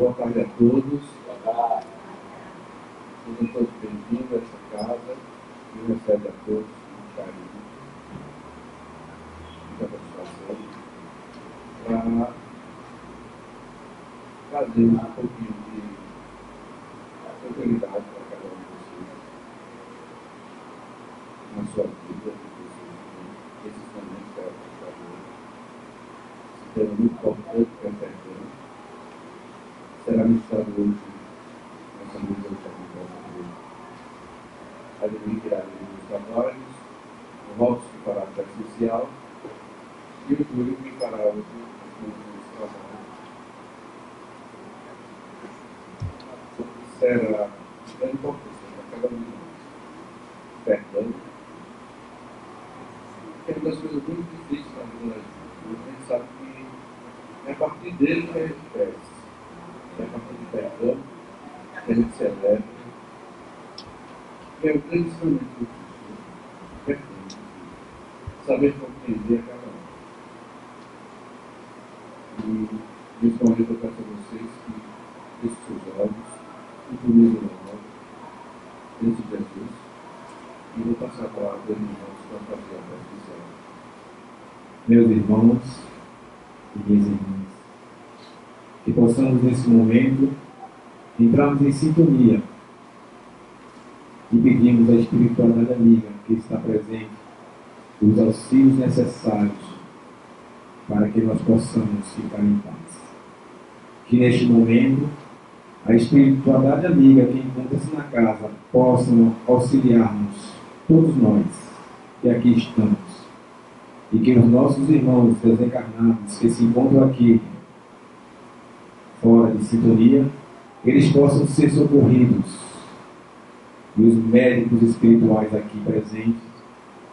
Boa tarde a todos. Sejam todos bem-vindos a essa casa que recebe a todos com carinho, muita satisfação, para trazermos um pouquinho de tranquilidade para cada um de vocês na sua vida, esses momentos que ela está fazendo. Esse tema muito importante que é o perdão. Será ministrado hoje nessa noite do Capitão. Ademir os trabalhos, o Robson que fará a parte social e o Túlio que fará os trabalhos. Será de grande importância para cada um de nós. Perdão. É uma das coisas muito difíceis na vida da gente. A gente sabe que é a partir dele que a gente cresce. É a partir do perdão que a gente celebra. E é o grande instrumento do Cristo. Perdão. Saber compreender a cada um. E nesse momento eu peço a vocês que fechem seus olhos, sintonizem na hora, diante de Jesus, e vou passar a palavra aos irmãos para fazer a prece. Meus irmãos e minhas irmãs, que possamos nesse momento entrarmos em sintonia e pedimos à espiritualidade amiga que está presente os auxílios necessários para que nós possamos ficar em paz. Que neste momento a espiritualidade amiga que encontra-se na casa possam auxiliar-nos, todos nós que aqui estamos, e que os nossos irmãos desencarnados que se encontram aqui fora de sintonia, eles possam ser socorridos, e os médicos espirituais aqui presentes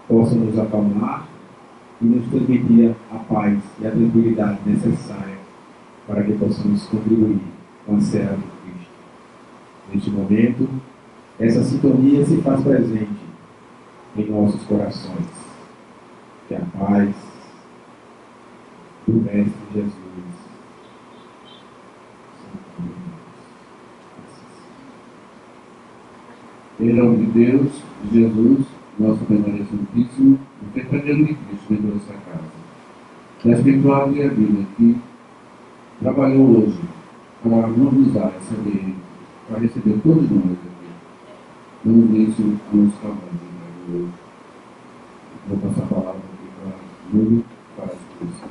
possam nos acalmar e nos transmitir a paz e a tranquilidade necessária para que possamos contribuir com a seara do Cristo. Neste momento, essa sintonia se faz presente em nossos corações. Que a paz do Mestre Jesus Em nome de Deus, de Jesus, nosso Pai Santíssimo, o Verdadeiro de Cristo dentro dessa casa. Da espiritualidade e a vida que trabalhou hoje para mobilizar essa lei, para receber todos nós aqui. Vamos ver isso nos trabalhos. Vou passar a palavra aqui para Júlio, para a exposição.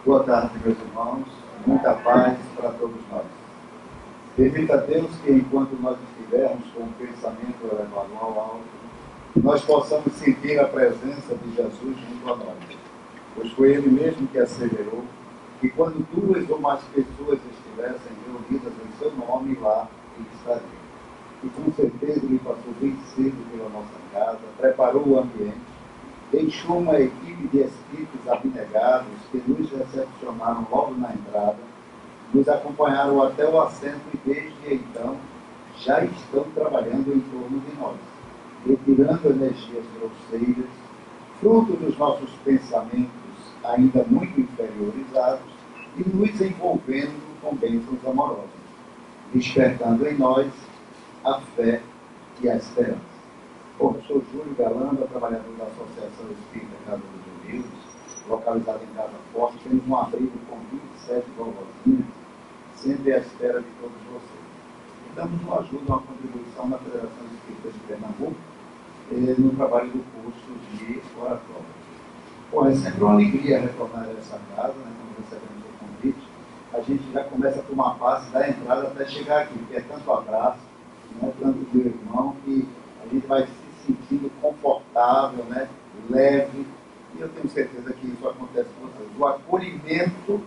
Boa tarde, meus irmãos. Muita paz para todos nós. Permita a Deus que, enquanto nós estivermos com o pensamento elevado ao alto, nós possamos sentir a presença de Jesus junto a nós. Pois foi Ele mesmo que asseverou que quando 2 ou mais pessoas estivessem reunidas em seu nome, lá Ele estaria. E com certeza Ele passou bem cedo pela nossa casa, preparou o ambiente, deixou uma equipe de espíritos abnegados que nos recepcionaram logo na entrada, nos acompanharam até o assento e desde então já estão trabalhando em torno de nós, retirando energias grosseiras, fruto dos nossos pensamentos ainda muito inferiorizados e nos envolvendo com bênçãos amorosas, despertando em nós a fé e a esperança. Bom, eu sou Júlio Galanda, trabalhador da Associação Espírita Casa dos Humildes, localizado em Casa Forte. Temos um abrigo com 27 vovozinhas, sempre à espera de todos vocês. E damos uma ajuda, uma contribuição na Federação Espírita de Pernambuco, no trabalho do curso de oratório. Bom, é sempre uma alegria retornar a essa casa, né, quando recebemos o convite. A gente já começa a tomar passe da entrada até chegar aqui, porque é tanto abraço, né, tanto do irmão, que a gente vai se sentindo confortável, né, leve, e eu tenho certeza que isso acontece com vocês. O acolhimento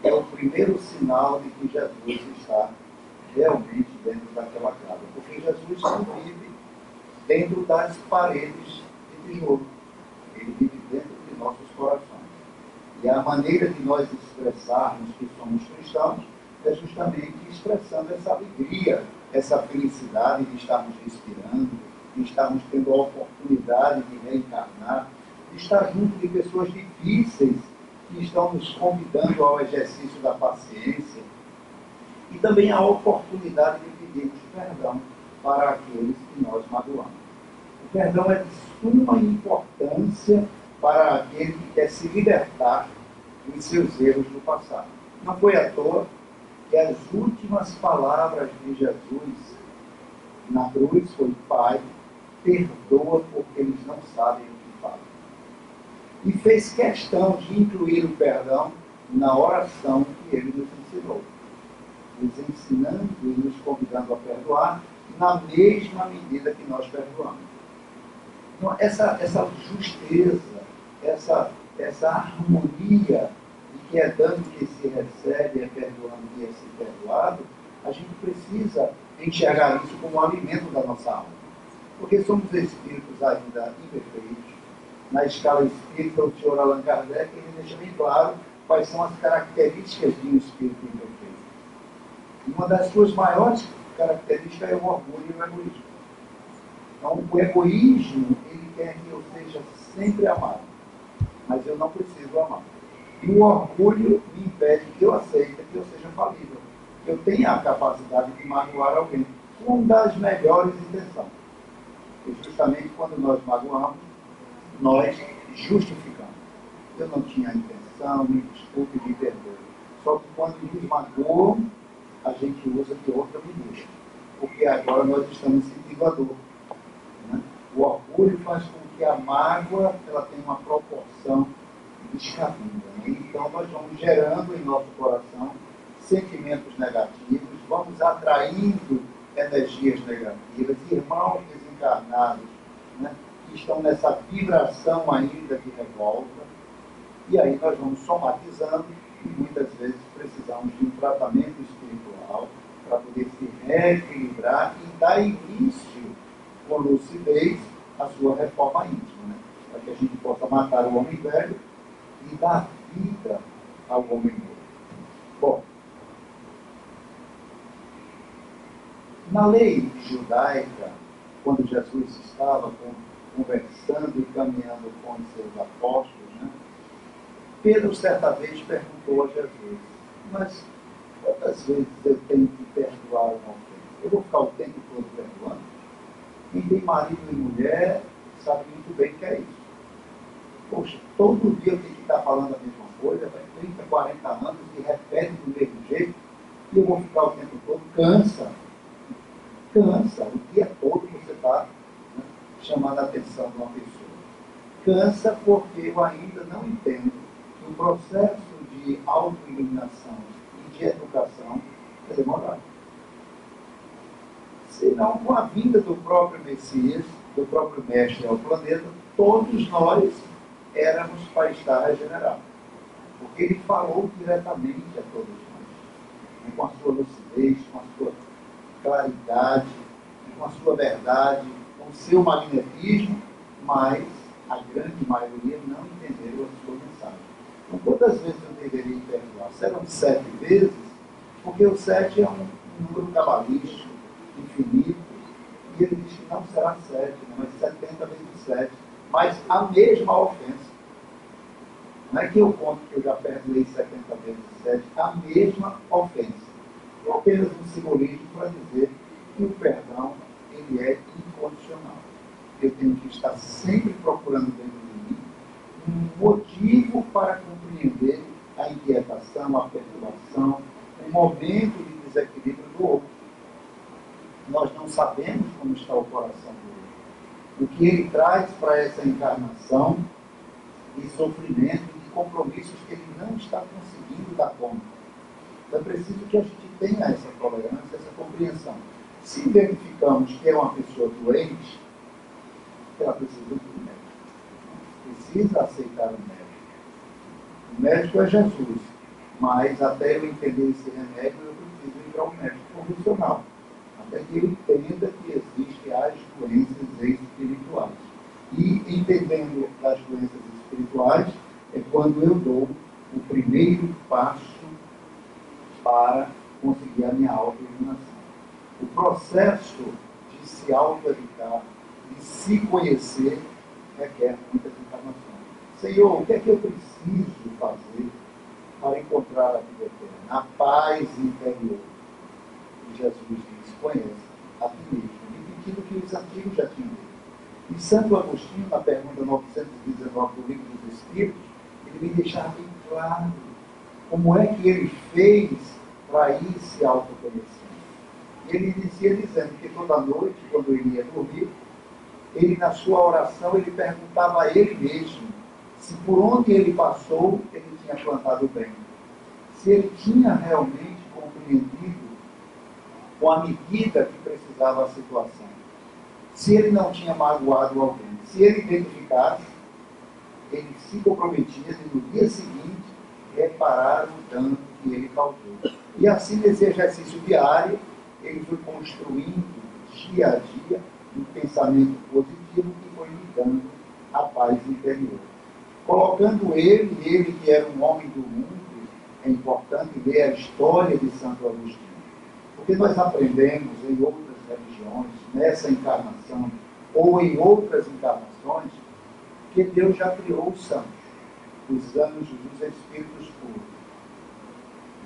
é o primeiro sinal de que Jesus está realmente dentro daquela casa, porque Jesus não vive dentro das paredes de tijolo, ele vive dentro de nossos corações. E a maneira de nós expressarmos que somos cristãos é justamente expressando essa alegria, essa felicidade de estarmos respirando, de estarmos tendo a oportunidade de reencarnar, de estar junto de pessoas difíceis que estão nos convidando ao exercício da paciência, e também a oportunidade de pedirmos perdão para aqueles que nós magoamos. O perdão é de suma importância para aquele que quer se libertar dos seus erros do passado. Não foi à toa que as últimas palavras de Jesus na cruz foi: Pai, perdoa porque eles não sabem o que fazem. E fez questão de incluir o perdão na oração que ele nos ensinou, nos ensinando e nos convidando a perdoar na mesma medida que nós perdoamos. Então, essa justeza, essa harmonia de que é dando que se recebe, é perdoando que é ser perdoado, a gente precisa enxergar isso como um alimento da nossa alma. Porque somos espíritos ainda imperfeitos. Na escala espírita, o senhor Allan Kardec ele deixa bem claro quais são as características de um espírito imperfeito. E uma das suas maiores características é o orgulho e o egoísmo. Então, o egoísmo, ele quer que eu seja sempre amado, mas eu não preciso amar. E o orgulho me impede que eu aceite que eu seja falível, que eu tenha a capacidade de magoar alguém, com uma das melhores intenções. E justamente quando nós magoamos, nós justificamos. Eu não tinha intenção, me desculpe, me perdoe. Só que quando nos magoam, a gente usa de outra medida. Porque agora nós estamos sentindo a dor. Né? O orgulho faz com que a mágoa ela tenha uma proporção descabida. Né? Então nós vamos gerando em nosso coração sentimentos negativos, vamos atraindo energias negativas, irmãos desencarnados, né, que estão nessa vibração ainda de revolta, e aí nós vamos somatizando e muitas vezes precisamos de um tratamento espiritual para poder se reequilibrar e dar início com lucidez à sua reforma íntima, né, para que a gente possa matar o homem velho e dar vida ao homem novo. Bom, na lei judaica, quando Jesus estava conversando e caminhando com os seus apóstolos, né, Pedro certa vez perguntou a Jesus: mas quantas vezes eu tenho que perdoar uma ofensa? Eu vou ficar o tempo todo perdoando? Quem tem marido e mulher sabe muito bem que é isso. Poxa, todo dia eu tenho que estar falando a mesma coisa, vai 30, 40 anos e repete do mesmo jeito, e eu vou ficar o tempo todo, cansa, o dia todo você está, né, chamando a atenção de uma pessoa. Cansa porque eu ainda não entendo que o processo de autoiluminação e de educação é demorado. Senão, com a vinda do próprio Messias, do próprio Mestre ao planeta, todos nós éramos para estar regenerados. Porque ele falou diretamente a todos nós, né, com a sua lucidez, com a sua claridade, com a sua verdade, com o seu magnetismo, mas a grande maioria não entendeu a sua mensagem. Então, quantas vezes eu deveria perdoar? Serão 7 vezes, porque o 7 é um número cabalístico, infinito, e ele diz que não será 7, mas 70 vezes 7, mas a mesma ofensa. Não é que eu conto que eu já perdoei 70 vezes 7, a mesma ofensa. É apenas um simbolismo para dizer que o perdão ele é incondicional. Eu tenho que estar sempre procurando dentro de mim um motivo para compreender a inquietação, a perturbação, o momento de desequilíbrio do outro. Nós não sabemos como está o coração do outro. O que ele traz para essa encarnação de sofrimento e de compromissos que ele não está conseguindo dar conta. Então é preciso que a gente tenha essa tolerância, essa compreensão. Se verificamos que é uma pessoa doente, ela precisa do médico. Precisa aceitar o médico. O médico é Jesus, mas até eu entender esse remédio, eu preciso ir para um médico profissional. Até que ele entenda que existem as doenças espirituais. E entendendo as doenças espirituais, é quando eu dou o primeiro passo para conseguir a minha autoiluminação. O processo de se auto-educar, de se conhecer, requer muitas encarnações. Senhor, o que é que eu preciso fazer para encontrar a vida eterna, a paz interior? Jesus diz: conhece a ti mesmo, repetindo o que os antigos já tinham dito. E Santo Agostinho, na pergunta 919 do Livro dos Espíritos, ele vem deixar bem claro como é que ele fez para ir se autoconhecendo. Ele inicia dizendo que toda noite, quando ele ia dormir, ele, na sua oração, ele perguntava a ele mesmo se por onde ele passou, ele tinha plantado bem. Se ele tinha realmente compreendido com a medida que precisava a situação. Se ele não tinha magoado alguém. Se ele identificasse, ele se comprometia de, no dia seguinte, reparar o dano que ele causou. E assim, nesse exercício diário, ele foi construindo, dia a dia, um pensamento positivo que foi lhe dando a paz interior. Colocando ele que era um homem do mundo, é importante ler a história de Santo Agostinho. Porque nós aprendemos em outras religiões, nessa encarnação, ou em outras encarnações, que Deus já criou os santos, os anjos, os espíritos puros.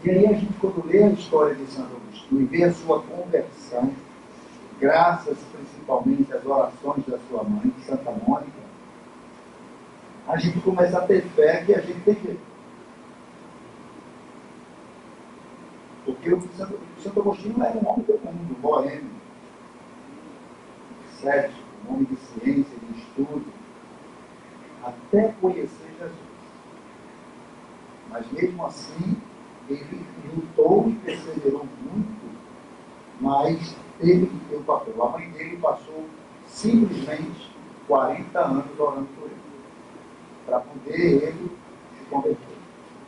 E aí a gente, quando lê a história de Santo Agostinho e vê a sua conversão, graças principalmente às orações da sua mãe, Santa Mônica, a gente começa a ter fé que a gente tem jeito. Porque o Santo Agostinho era um homem do mundo, boêmio, cético, um homem de ciência, de estudo, até conhecer Jesus. Mas mesmo assim, ele lutou e perseverou muito, mas teve que ter o papel. A mãe dele passou simplesmente 40 anos orando por ele, para poder ele se converter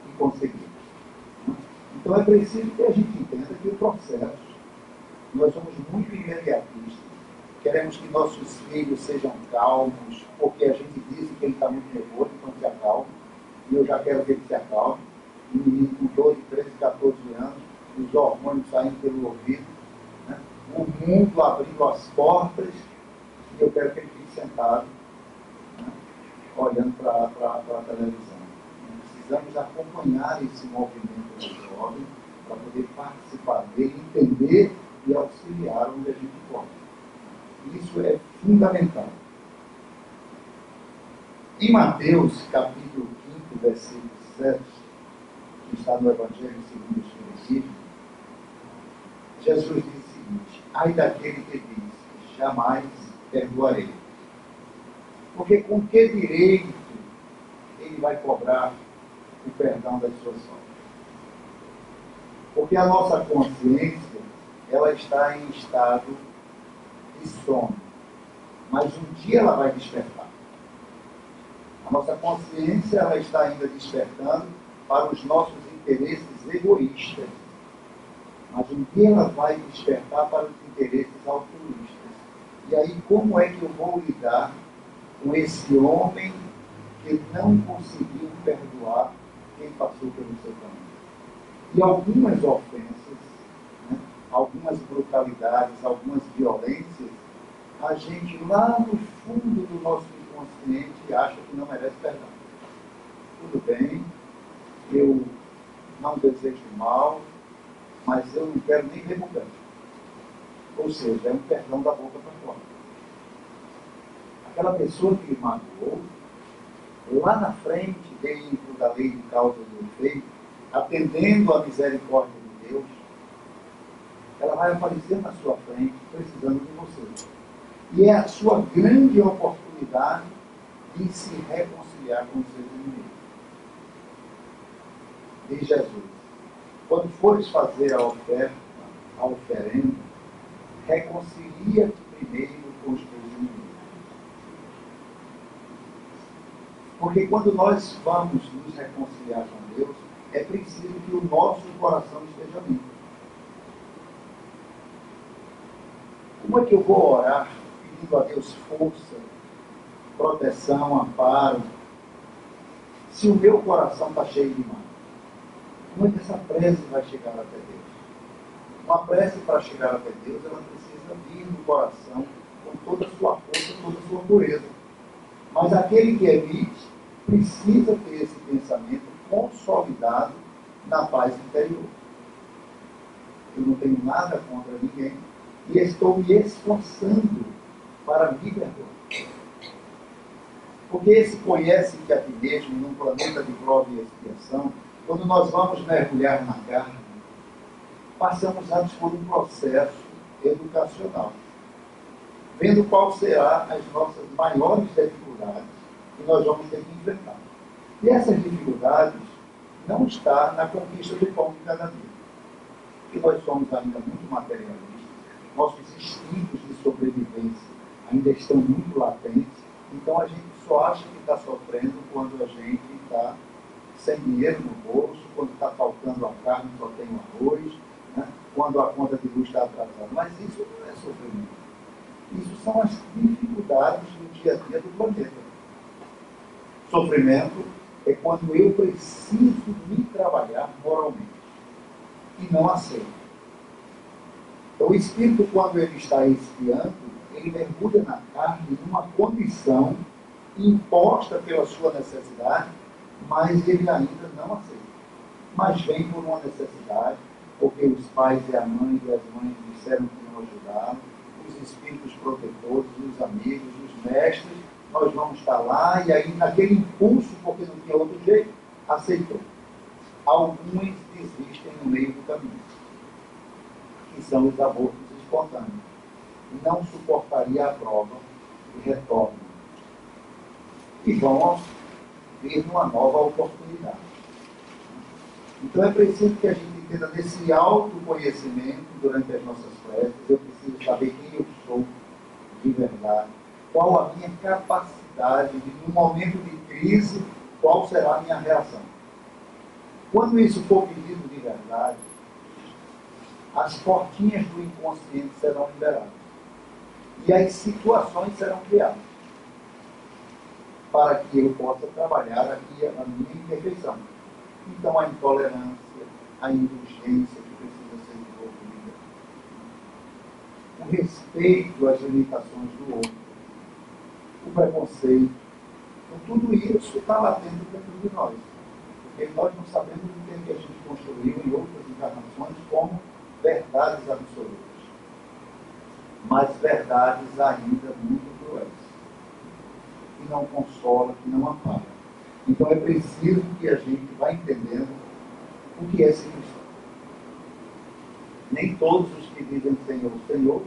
e conseguir. Então é preciso que a gente entenda que o processo, nós somos muito imediatistas, queremos que nossos filhos sejam calmos, porque a gente diz que ele está muito nervoso, então se acalma, e eu já quero que ele se acalme. Um menino com 12, 13, 14 anos, os hormônios saindo pelo ouvido, né? O mundo abrindo as portas, e eu quero que ele fique sentado, né? Olhando para a televisão. Precisamos acompanhar esse movimento do jovem para poder participar dele, entender e auxiliar onde a gente pode. Isso é fundamental. Em Mateus, capítulo 5, versículo 7, que está no Evangelho segundo o Espiritismo, Jesus diz o seguinte: ai daquele que diz, jamais perdoarei. Porque com que direito ele vai cobrar o perdão das suas faltas? Porque a nossa consciência, ela está em estado de sono. Mas um dia ela vai despertar. A nossa consciência, ela está ainda despertando para os nossos interesses egoístas. Mas um dia ela vai despertar para os interesses altruístas. E aí, como é que eu vou lidar com esse homem que não conseguiu perdoar quem passou pelo seu caminho? E algumas ofensas, né, algumas brutalidades, algumas violências, a gente lá no fundo do nosso inconsciente acha que não merece perdão. Tudo bem, eu não desejo mal, mas eu não quero nem remugar. Ou seja, é um perdão da boca para fora. Aquela pessoa que magoou, lá na frente, dentro da lei de causa e do efeito, atendendo à misericórdia de Deus, ela vai aparecer na sua frente, precisando de você. E é a sua grande oportunidade de se reconciliar com os seus inimigos. Diz Jesus: quando fores fazer a oferta, a oferenda, reconcilia-te primeiro com os teus inimigos. Porque quando nós vamos nos reconciliar com Deus, é preciso que o nosso coração esteja limpo. Como é que eu vou orar pedindo a Deus força, proteção, amparo, se o meu coração está cheio de mal? Como é que essa prece vai chegar até Deus? Uma prece, para chegar até Deus, ela precisa vir do coração com toda a sua força, toda a sua pureza. Mas aquele que emite precisa ter esse pensamento consolidado na paz interior. eu não tenho nada contra ninguém, e estou me esforçando para me perdoar. Porque esse conhece que a ti mesmo, num planeta de prova e expiação, quando nós vamos mergulhar na carne, passamos antes por um processo educacional, vendo qual será as nossas maiores dificuldades que nós vamos ter que enfrentar. E essas dificuldades não estão na conquista do pão de cada dia. Porque nós somos ainda muito materialistas, nossos instintos de sobrevivência ainda estão muito latentes, então a gente só acha que está sofrendo quando a gente está sem dinheiro no bolso, quando está faltando a carne, só tem o arroz, né? Quando a conta de luz está atrasada. Mas isso não é sofrimento. Isso são as dificuldades do dia a dia do planeta. Sofrimento é quando eu preciso me trabalhar moralmente e não aceito. Então o espírito, quando ele está expiando, ele mergulha na carne numa condição imposta pela sua necessidade, mas ele ainda não aceita. Mas vem por uma necessidade, porque os pais e a mãe e as mães disseram que não ajudaram, os espíritos protetores, os amigos, os mestres, nós vamos estar lá, e aí naquele impulso, porque não tinha outro jeito, aceitou. Alguns desistem no meio do caminho, que são os abortos espontâneos. Não suportaria a prova e retornam. E vão vir uma nova oportunidade. Então é preciso que a gente entenda nesse autoconhecimento durante as nossas preces. Eu preciso saber quem eu sou de verdade, qual a minha capacidade de, num momento de crise, qual será a minha reação. Quando isso for pedido de verdade, as portinhas do inconsciente serão liberadas e as situações serão criadas para que eu possa trabalhar aqui a minha imperfeição. Então, a intolerância, a indulgência que precisa ser desenvolvida, o respeito às limitações do outro, o preconceito, então, tudo isso está latente dentro de nós. Porque nós não sabemos o que a gente construiu em outras encarnações como verdades absolutas, mas verdades ainda muito cruéis, que não consola, que não ampara. Então é preciso que a gente vá entendendo o que é ser cristão. Nem todos os que dizem Senhor, Senhor,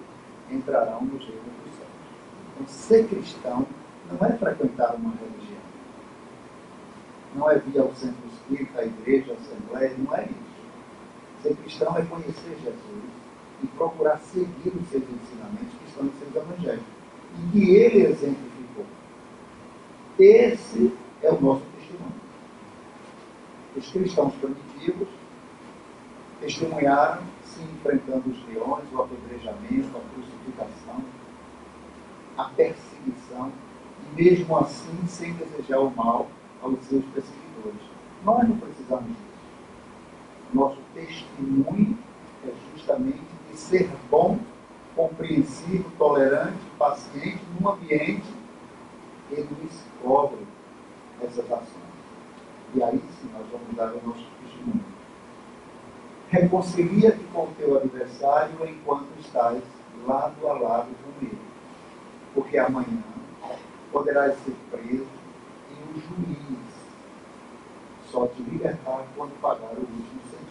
entrarão no reino dos céus. Então ser cristão não é frequentar uma religião. Não é vir ao centro espírita, à igreja, à assembleia, não é isso. Ser cristão é conhecer Jesus e procurar seguir os seus ensinamentos que estão em seus evangelhos e que ele exemplificou. Esse é o nosso testemunho. Os cristãos primitivos testemunharam se enfrentando os leões, o apedrejamento, a crucificação, a perseguição, e mesmo assim sem desejar o mal aos seus perseguidores. Nós não precisamos disso. Nosso testemunho é justamente de ser bom, compreensivo, tolerante, paciente, num ambiente que nos cobre essas ações. E aí sim nós vamos dar o nosso testemunho. Reconcilia-te com o teu adversário enquanto estás lado a lado com ele. Porque amanhã poderás ser preso e o juiz só te libertar quando pagar o último centavo.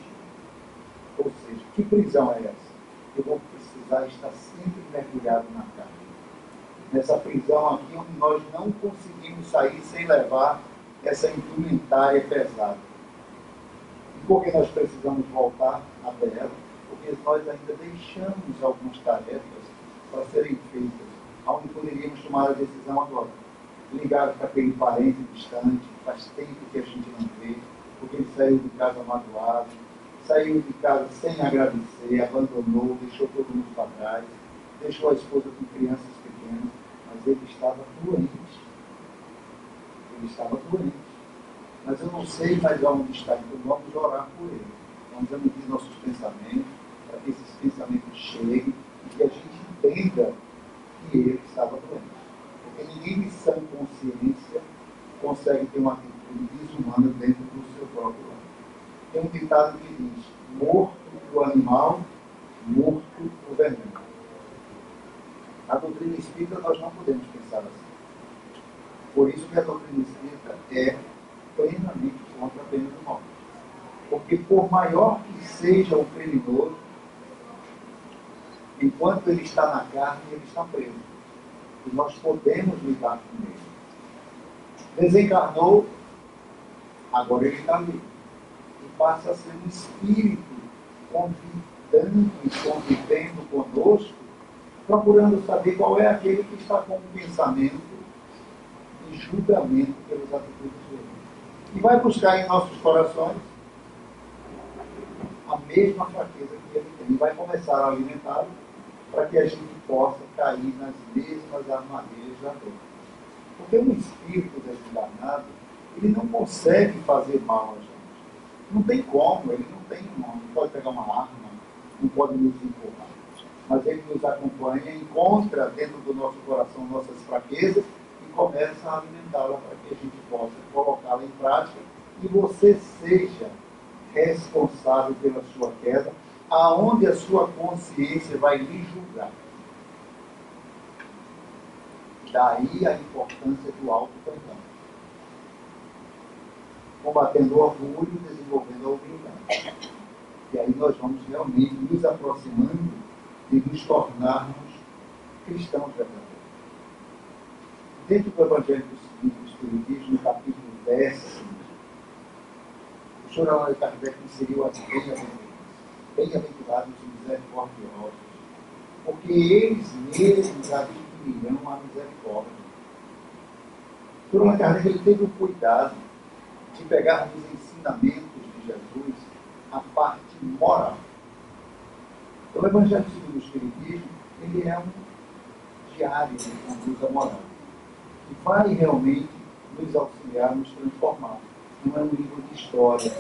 Ou seja, que prisão é essa? Eu vou precisar estar sempre mergulhado na carne. Nessa prisão aqui onde nós não conseguimos sair sem levar essa indumentária pesada. E por que nós precisamos voltar até ela? Porque nós ainda deixamos algumas tarefas para serem feitas, onde poderíamos tomar a decisão agora. Ligar para aquele parente distante, faz tempo que a gente não vê, porque ele saiu de casa magoado, saiu de casa sem agradecer, abandonou, deixou todo mundo para trás, deixou a esposa com crianças pequenas, mas ele estava doente. Ele estava doente. Mas eu não sei mais onde está, então vamos orar por ele. Vamos emitir nossos pensamentos, para que esses pensamentos cheguem e que a gente entenda que ele estava doente. Porque ninguém de sã consciência consegue ter uma atitude desumana dentro do seu próprio lar. Tem um ditado que diz: morto o animal, morto ou vermelho. A doutrina espírita nós não podemos pensar assim. Por isso que a doutrina espírita é plenamente contra a pena de morte. Porque por maior que seja o criminoso, enquanto ele está na carne, ele está preso. E nós podemos lidar com ele. Desencarnou, agora ele está livre. E passa a ser um espírito convidando e convivendo conosco, procurando saber qual é aquele que está com um pensamento de julgamento pelas atitudes dele. E vai buscar em nossos corações a mesma fraqueza que ele tem. E vai começar a alimentá-lo para que a gente possa cair nas mesmas armadilhas da dor. Porque um espírito desencarnado, ele não consegue fazer mal a gente. Não tem como, ele não pode pegar uma arma, não pode nos empurrar. Mas ele nos acompanha, encontra dentro do nosso coração nossas fraquezas e começa a alimentá-la para que a gente possa colocá-la em prática e você seja responsável pela sua queda, aonde a sua consciência vai lhe julgar. Daí a importância do auto-perdão. Combatendo o orgulho, desenvolvendo a humildade. E aí nós vamos realmente nos aproximando de nos tornarmos cristãos verdadeiros. Dentro do Evangelho do Espiritismo, no capítulo 10, o Sr. Allan Kardec inseriu as bem-aventurados e misericordiosos, porque eles mesmos adquirirão a misericórdia. O Sr. Allan Kardec ele teve o cuidado de pegar nos ensinamentos de Jesus a parte moral. O Evangelho segundo o Espiritismo, ele é um diário de conduta moral, que vai realmente nos auxiliar, nos transformar. Não é um livro de história.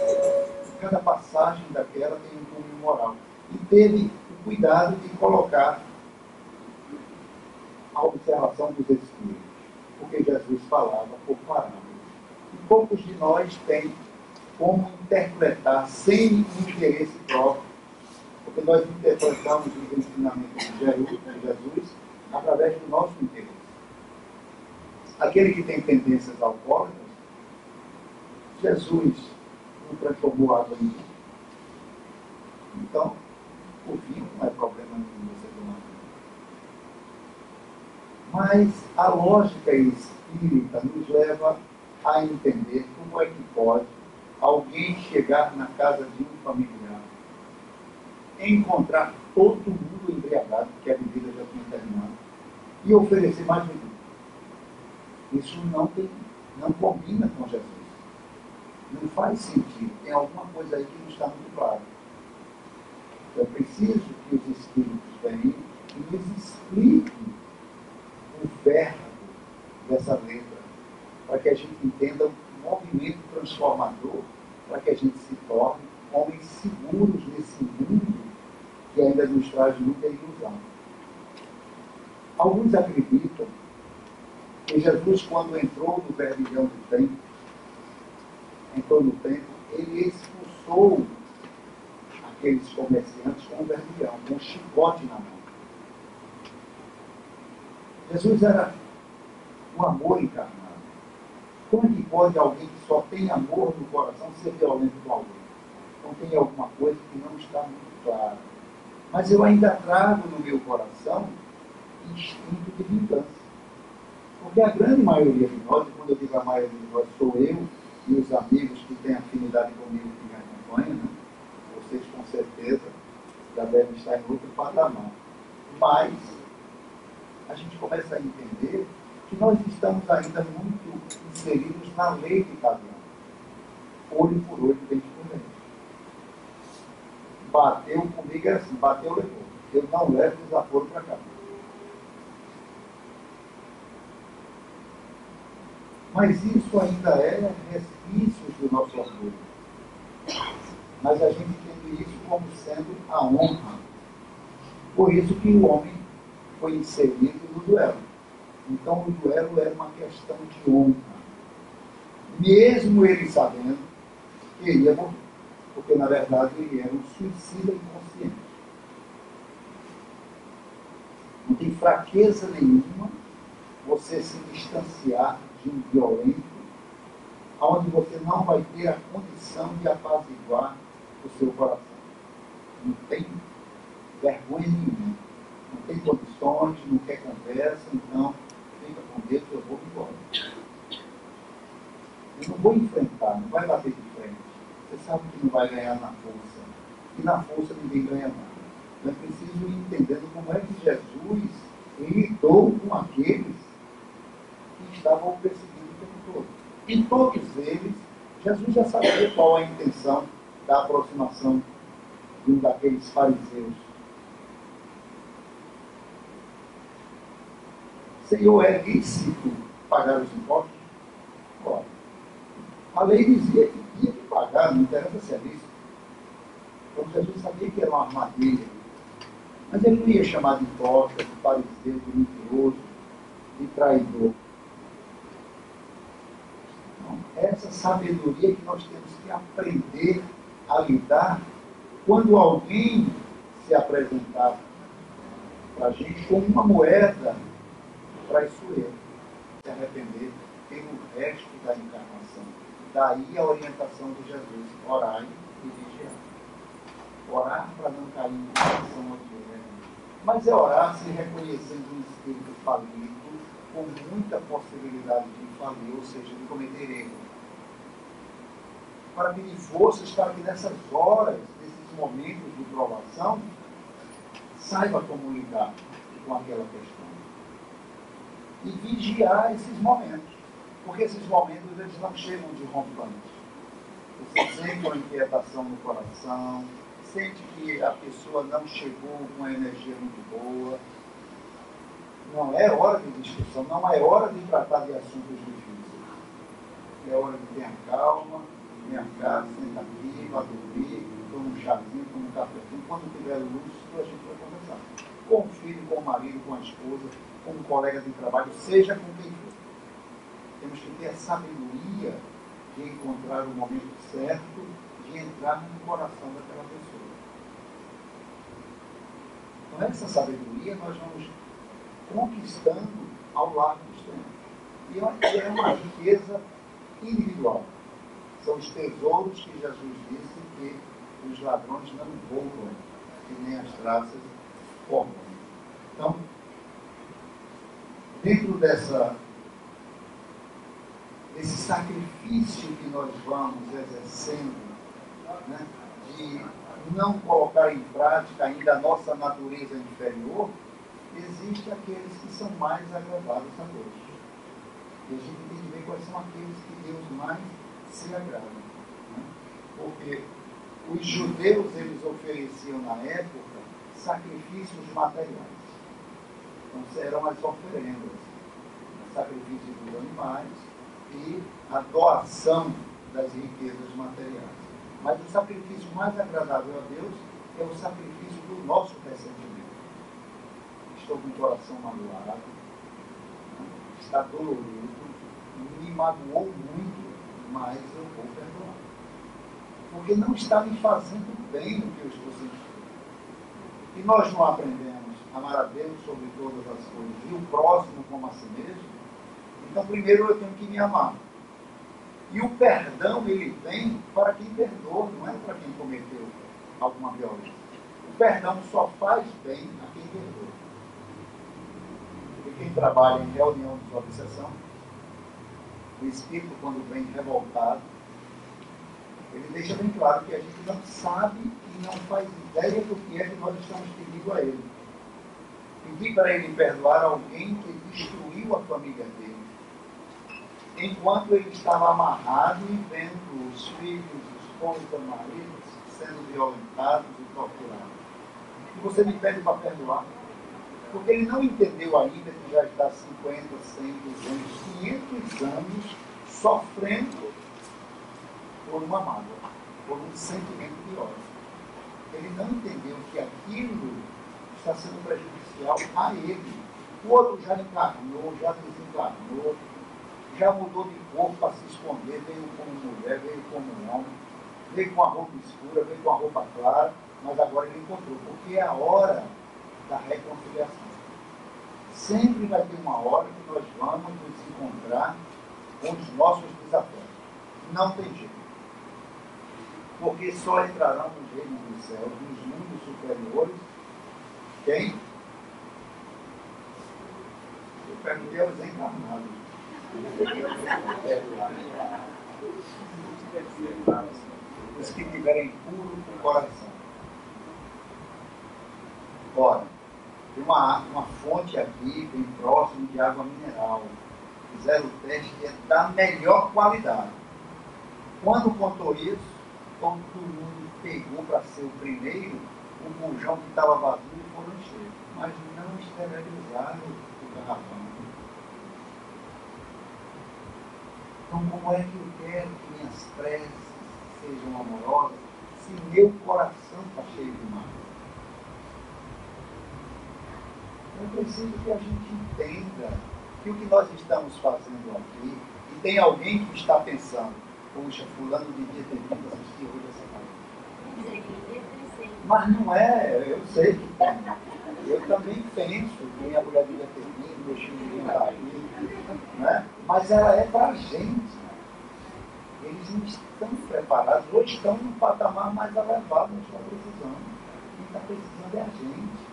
Cada passagem daquela tem um cunho moral. E teve o cuidado de colocar a observação dos Espíritos, porque Jesus falava por parábolas. E poucos de nós têm como interpretar sem interesse próprio, porque nós interpretamos os ensinamentos de Jesus através do nosso interesse. Aquele que tem tendências alcoólicas, Jesus não transformou água em vinho. Então, o vinho não é problema nenhum você tomar. Mas a lógica espírita nos leva a entender como é que pode alguém chegar na casa de um familiar, encontrar todo mundo embriagado, porque a bebida já tinha terminado, e oferecer mais bebida. Isso não combina com Jesus. Não faz sentido. Tem alguma coisa aí que não está muito claro. É preciso que os Espíritos venham e nos expliquem o verbo dessa letra, para que a gente entenda o movimento transformador, para que a gente se torne homens seguros nesse mundo que ainda nos traz muita ilusão. Alguns acreditam que Jesus, quando entrou no verbilhão do templo, ele expulsou aqueles comerciantes com um verbilhão, com um chicote na mão. Jesus era um amor encarnado. Como é que pode alguém que só tem amor no coração ser violento com alguém? Então tem alguma coisa que não está muito clara. Mas eu ainda trago no meu coração instinto de vingança. Porque a grande maioria de nós, e quando eu digo a maioria de nós, sou eu e os amigos que têm afinidade comigo que me acompanham, né? Vocês com certeza já devem estar em outro patamar. Mas a gente começa a entender que nós estamos ainda muito inseridos na lei de cada um. Olho por olho, dente por dente. Bateu comigo é assim, bateu, levou. Eu não levo desaforo para cá. Mas isso ainda é resquícios do nosso orgulho. Mas a gente entende isso como sendo a honra. Por isso que o homem foi inserido no duelo. Então o duelo era uma questão de honra. Mesmo ele sabendo que ia morrer. Porque na verdade ele era um suicida inconsciente. de fraqueza nenhuma você se distanciar de um violento, onde você não vai ter a condição de apaziguar o seu coração. Não tem vergonha nenhuma, não tem condições, não quer conversa, então fica com Deus, eu vou embora. Eu não vou enfrentar, não vai bater de frente. Você sabe que não vai ganhar na força. E na força ninguém ganha nada. Então é preciso ir entendendo como é que Jesus lidou com aqueles que estavam perseguindo o tempo todo. E todos eles, Jesus já sabia qual a intenção da aproximação de um daqueles fariseus. Senhor, é lícito pagar os impostos? Ora, a lei dizia que tinha que pagar, não interessa se é lícito. Então Jesus sabia que era uma armadilha. Mas ele não ia chamar de hipócrita, de fariseu, de mentiroso, de traidor. Então, essa sabedoria que nós temos que aprender a lidar quando alguém se apresentar para a gente como uma moeda traiçoeira, se arrepender pelo resto da encarnação. Daí a orientação de Jesus: orai e vigiar. Orar para não cair em tentação odiosa. Mas é orar se reconhecendo um espírito falido, com muita possibilidade de falir, ou seja, de cometer erro. Para pedir forças para que nessas horas, nesses momentos de provação, saiba como lidar com aquela questão. E vigiar esses momentos. Porque esses momentos eles não chegam de rompante. Você sente uma inquietação no coração, sente que a pessoa não chegou com uma energia muito boa. Não é hora de discussão, não é hora de tratar de assuntos difíceis. É hora de ter calma, vem cá, senta aqui, vai dormir, toma um chazinho, toma um cafezinho. Quando tiver lúcido, a gente vai conversar. Com o filho, com o marido, com a esposa, com um colega de trabalho, seja com quem for. Temos que ter a sabedoria de encontrar o momento certo, de entrar no coração daquela pessoa. Com essa sabedoria, nós vamos conquistando ao largo dos tempos. E é uma riqueza individual. São os tesouros que Jesus disse que os ladrões não roubam, que nem as traças roubam. Então, dentro desse sacrifício que nós vamos exercendo, né, de não colocar em prática ainda a nossa natureza inferior, existem aqueles que são mais agradados a Deus. E a gente tem que ver quais são aqueles que Deus mais se agrada. Né? Porque os judeus, eles ofereciam na época sacrifícios materiais. Então eram as oferendas, sacrifício dos animais e a doação das riquezas materiais. Mas o sacrifício mais agradável a Deus é o sacrifício do nosso ressentimento. Estou com o coração magoado, está dolorido, me magoou muito, mas eu vou perdoar. Porque não está me fazendo bem o que eu estou sentindo. E nós não aprendemos a amar a Deus sobre todas as coisas e o próximo como a si mesmo. Então, primeiro eu tenho que me amar. E o perdão, ele vem para quem perdoa, não é para quem cometeu alguma violência. O perdão só faz bem a quem perdoa. Porque quem trabalha em reunião de obsessão, o espírito, quando vem revoltado, ele deixa bem claro que a gente não sabe e não faz ideia do que é que nós estamos pedindo a ele. Pedir para ele perdoar alguém que destruiu a família dele, enquanto ele estava amarrado e vendo os filhos, os esposos, maridos sendo violentados e torturados. E você me pede para perdoar? Porque ele não entendeu ainda que já está 50, 100, 200, 500 anos sofrendo por uma mágoa, por um sentimento de ódio. Ele não entendeu que aquilo está sendo prejudicial a ele. O outro já encarnou, já desencarnou, já mudou de corpo para se esconder, veio como mulher, veio como homem, veio com a roupa escura, veio com a roupa clara, mas agora ele encontrou, porque é a hora da reconciliação. Sempre vai ter uma hora que nós vamos nos encontrar com os nossos desafios. Não tem jeito. Porque só entrarão no reino dos céus, nos mundos superiores, quem? Eu perguntei aos encarnados. Os que tiverem puro com o coração. Ora, tem uma fonte aqui, bem próximo, de água mineral. Fizeram o teste, é da melhor qualidade. Quando contou isso, todo mundo pegou para ser o primeiro, o bujão que estava vazio e foram encher. Mas não esterilizaram o garrafão. Então, como é que eu quero que minhas preces sejam amorosas se meu coração está cheio de mágoa? Eu preciso que a gente entenda que o que nós estamos fazendo aqui, e tem alguém que está pensando, poxa, fulano devia ter vindo assistir hoje essa coisa. Mas não é, eu sei que tem. Eu também penso que minha mulher devia ter vindo, meu filho devia estar aqui, né? Mas ela é para a gente. Eles não estão preparados, ou estão num patamar mais elevado, não estão precisando. Quem está precisando é a gente.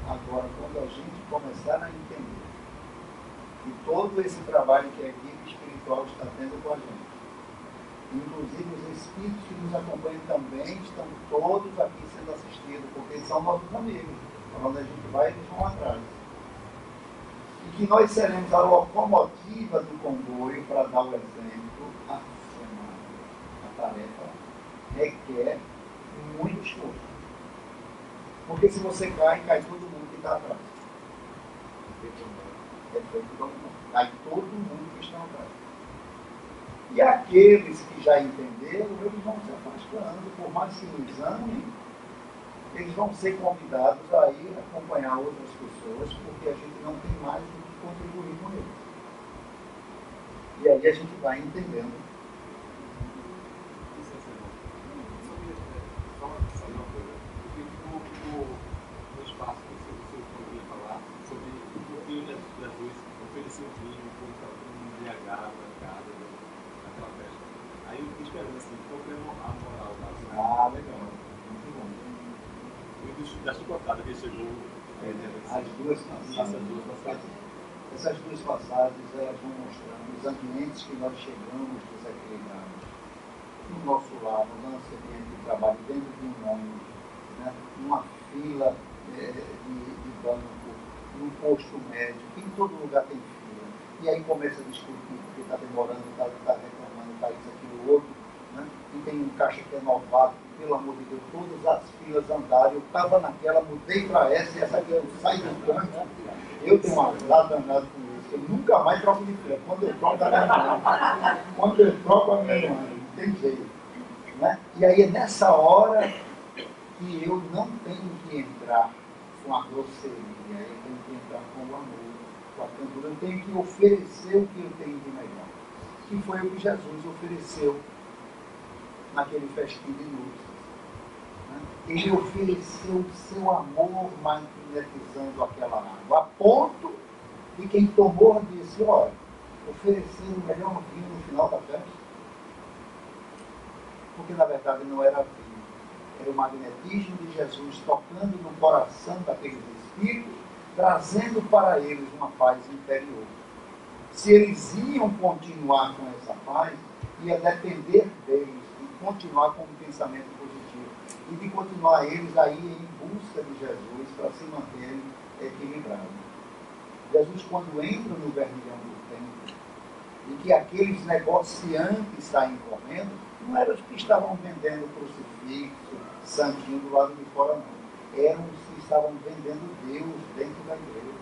Agora, quando a gente começar a entender que todo esse trabalho que a equipe espiritual está tendo com a gente, inclusive os espíritos que nos acompanham também, estão todos aqui sendo assistidos, porque eles são nossos amigos. Para onde a gente vai, eles vão atrás. E que nós seremos a locomotiva do comboio para dar o exemplo à semana. A tarefa requer muito esforço. Porque se você cai todo mundo que está atrás. É feito todo mundo. Cai todo mundo que está atrás. E aqueles que já entenderam, eles vão se afastando, por mais que nos amem, eles vão ser convidados a ir acompanhar outras pessoas, porque a gente não tem mais o que contribuir com eles. E aí a gente vai entendendo. Só uma coisa. No espaço que você poderia falar sobre o que Jesus ofereceu vinho, como estava todo mundo embriagado na casa, naquela festa. Aí eu fiquei esperando assim, qual foi a moral da assim, Ah, legal. Muito bom. Da chicotada que ele chegou. As duas passagens. Essas duas passagens, elas vão mostrando os ambientes que nós chegamos desequilibrados. No nosso lar, no nosso ambiente de trabalho, dentro de um ônibus, né? Numa fila de banco, num posto médico, em todo lugar tem fila. E aí começa a discutir, porque está demorando, está reclamando, está isso, aquilo, outro. Né? E tem um caixa que é novato, pelo amor de Deus, todas as filas andaram. Eu estava naquela, mudei para essa, e essa aqui eu saí do canto. Eu tenho uma azar danada com isso. Eu nunca mais troco de fila. Quando eu troco, a minha mãe. Quando eu troco, a minha mãe. Não tem jeito. Né? E aí é nessa hora que eu não tenho que entrar com a grosseria, eu tenho que entrar com o amor, com a candura. Eu tenho que oferecer o que eu tenho de melhor. Que foi o que Jesus ofereceu naquele festim de núpcias. Ele ofereceu o seu amor magnetizando aquela água, a ponto de quem tomou disse, olha, oferecendo o melhor vinho no final da festa. Porque na verdade não era vinho, era o magnetismo de Jesus tocando no coração daqueles espíritos, trazendo para eles uma paz interior. Se eles iam continuar com essa paz, ia depender deles de continuar com um pensamento positivo e de continuar eles aí em busca de Jesus para se manterem equilibrados. Jesus, quando entra no vermelhão do templo, e que aqueles negociantes saem correndo, não eram os que estavam vendendo crucifixo, santinho do lado de fora, não. Eram os que estavam vendendo Deus dentro da igreja.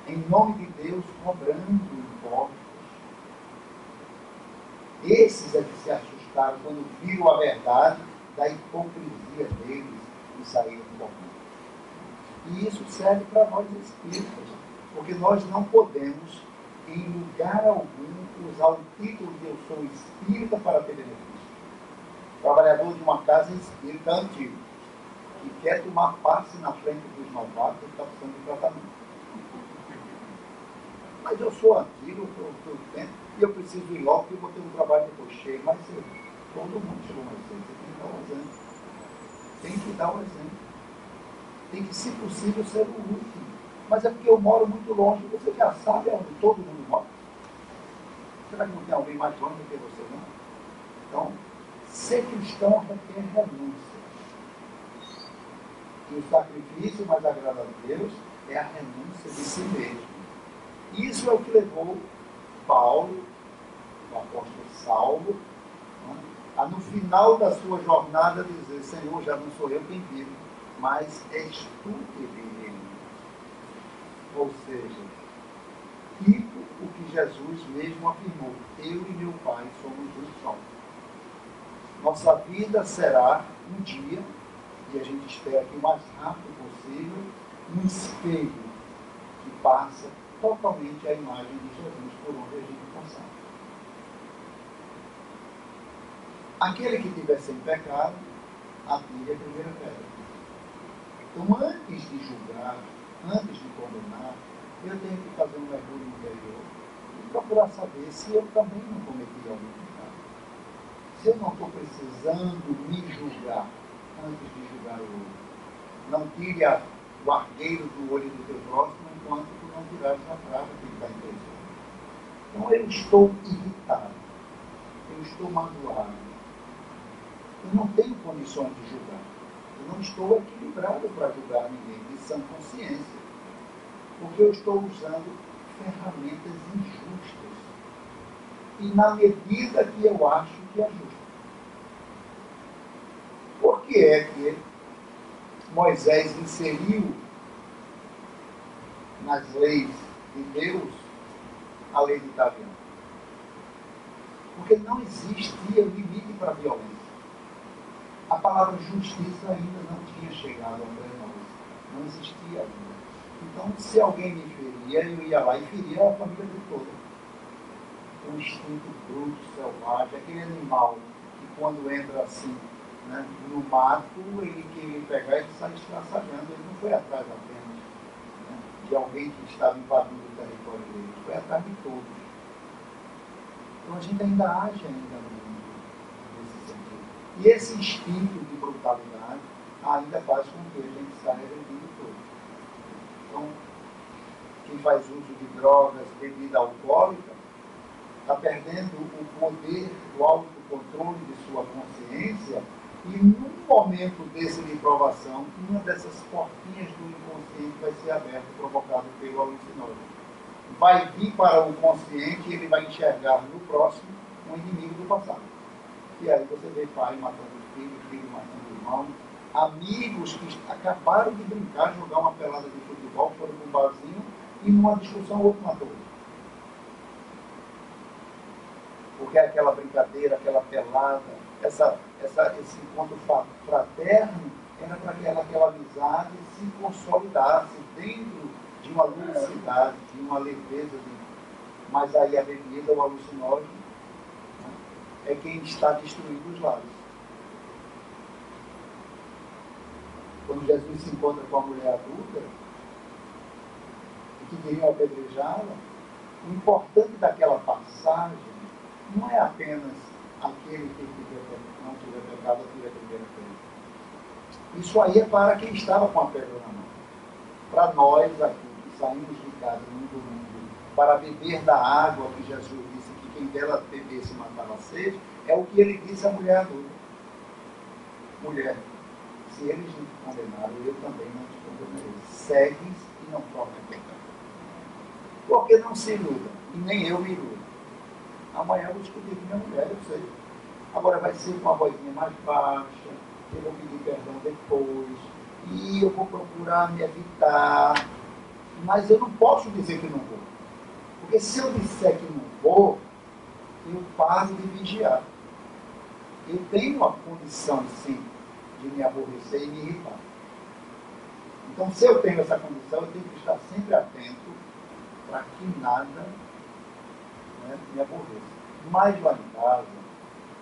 Em nome de Deus, cobrando impostos. Esses é que se assustaram quando viram a verdade da hipocrisia deles e saíram correndo. E isso serve para nós espíritas, porque nós não podemos, em lugar algum, usar o título de eu sou espírita para ter benefício. Trabalhador de uma casa espírita antiga, que quer tomar passe na frente dos novatos, está precisando de tratamento. Mas eu sou antigo, eu estou tempo, e eu preciso ir logo, porque eu vou ter um trabalho depois cheio. Mas todo mundo chegou mais cedo, você tem que dar o exemplo. Tem que dar o exemplo. Tem que, se possível, ser o último. Mas é porque eu moro muito longe. Você já sabe onde todo mundo mora? Será que não tem alguém mais longe do que você, não? Então, ser cristão requer renúncia. E o sacrifício mais agrada a Deus é a renúncia de si mesmo. Isso é o que levou Paulo, o apóstolo Saulo, a no final da sua jornada dizer: Senhor, já não sou eu quem vive, mas és tu que vive em mim. Ou seja, tipo o que Jesus mesmo afirmou: eu e meu Pai somos um só. Nossa vida será um dia, e a gente espera que o mais rápido possível, um espelho que passa totalmente a imagem de Jesus por onde a gente passar. Aquele que estiver sem pecado, atire a primeira pedra. Então, antes de julgar, antes de condenar, eu tenho que fazer um mergulho interior e procurar saber se eu também não cometi algum pecado. Se eu não estou precisando me julgar antes de julgar o outro. Não tire o argueiro do olho do teu próximo enquanto tu não tirares a trava que ele está em teu olho. Então eu estou irritado, eu estou magoado, eu não tenho condições de julgar, eu não estou equilibrado para julgar ninguém de sã consciência, porque eu estou usando ferramentas injustas e na medida que eu acho que é justo. Por que é que Moisés inseriu nas leis de Deus a lei de Itavião? Porque não existia limite para a violência. A palavra justiça ainda não tinha chegado até nós. Não existia ainda. Então, se alguém me feria, eu ia lá e feria a família de toda. Um instinto bruto, selvagem, aquele animal que quando entra assim, né, no mato, ele queria pegar e sair estraçalhando. Ele não foi atrás apenas, né, de alguém que estava invadindo o território dele, ele foi atrás de todos. Então a gente ainda age ainda nesse sentido. E esse instinto de brutalidade ainda faz com que a gente saia regredindo todo. Então, quem faz uso de drogas, bebida alcoólica, está perdendo o poder do autocontrole de sua consciência. E num momento desse de provação, uma dessas portinhas do inconsciente vai ser aberta, provocada pelo alucinógeno. Vai vir para o consciente e ele vai enxergar no próximo um inimigo do passado. E aí você vê pai matando filho, filho matando irmão, amigos que acabaram de brincar, jogar uma pelada de futebol, foram para um barzinho e numa discussão o outro matou. Porque aquela brincadeira, aquela pelada, esse encontro fraterno era para que aquela amizade se consolidasse dentro de uma ludicidade, de uma leveza. Mas aí a bebida, o alucinógeno, né, é quem está destruindo os lares. Quando Jesus se encontra com a mulher adúltera, que queriam apedrejá-la, o importante daquela passagem não é apenas aquele que não tiver pecado, atire a primeira pedra. Isso aí é para quem estava com a pedra na mão. Para nós aqui, que saímos de casa no domingo, para beber da água que Jesus disse que quem dela bebesse matava a sede, é o que ele disse à mulher adulta. Mulher, se eles não te condenaram, eu também não te condenarei. Segues e não toca pecado. Porque não se iluda, e nem eu me iludo. Amanhã eu vou discutir com minha mulher, eu sei. Agora vai ser com uma vozinha mais baixa, eu vou pedir perdão depois, e eu vou procurar me evitar. Mas eu não posso dizer que não vou. Porque se eu disser que não vou, eu paro de vigiar. Eu tenho a condição, sim, de me aborrecer e me irritar. Então, se eu tenho essa condição, eu tenho que estar sempre atento para que nada, né, me aborreça. Mas lá em casa,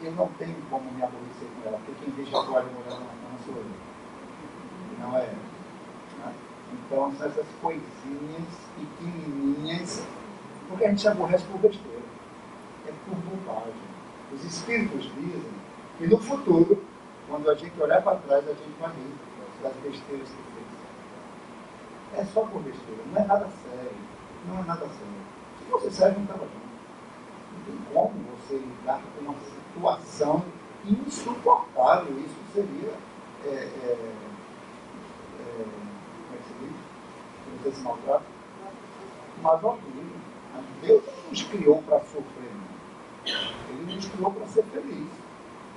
eu não tenho como me aborrecer com ela, porque quem deixa a toalha molhada na cama sou eu. Não é ela. Né? Então, são essas coisinhas pequenininhas, porque a gente se aborrece por besteira. É por bobagem. Os espíritos dizem que no futuro, quando a gente olhar para trás, a gente vai rir das besteiras que fez. É só por besteira, não é nada sério. Não é nada sério. Se fosse sério, não estava junto. Não tem como você lidar com uma situação insuportável. Isso seria, como é que se diz? Não sei se maltrato. Mas horrível. Deus não nos criou para sofrer, não. Ele nos criou para ser feliz.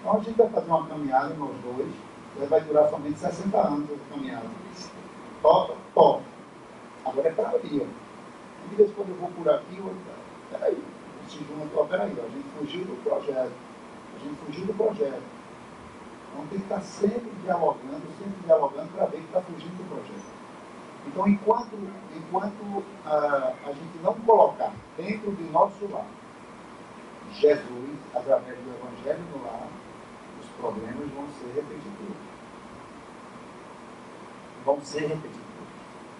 Então a gente vai fazer uma caminhada, nós dois, e vai durar somente 60 anos essa caminhada. Topa, topa. Agora é para ali. De vez em quando eu vou por aqui, peraí, se junta, peraí, a gente fugiu do projeto. Então tem que estar sempre dialogando para ver que está fugindo do projeto. Então, enquanto a gente não colocar dentro do nosso lar Jesus, através do Evangelho no lar, os problemas vão ser repetitivos.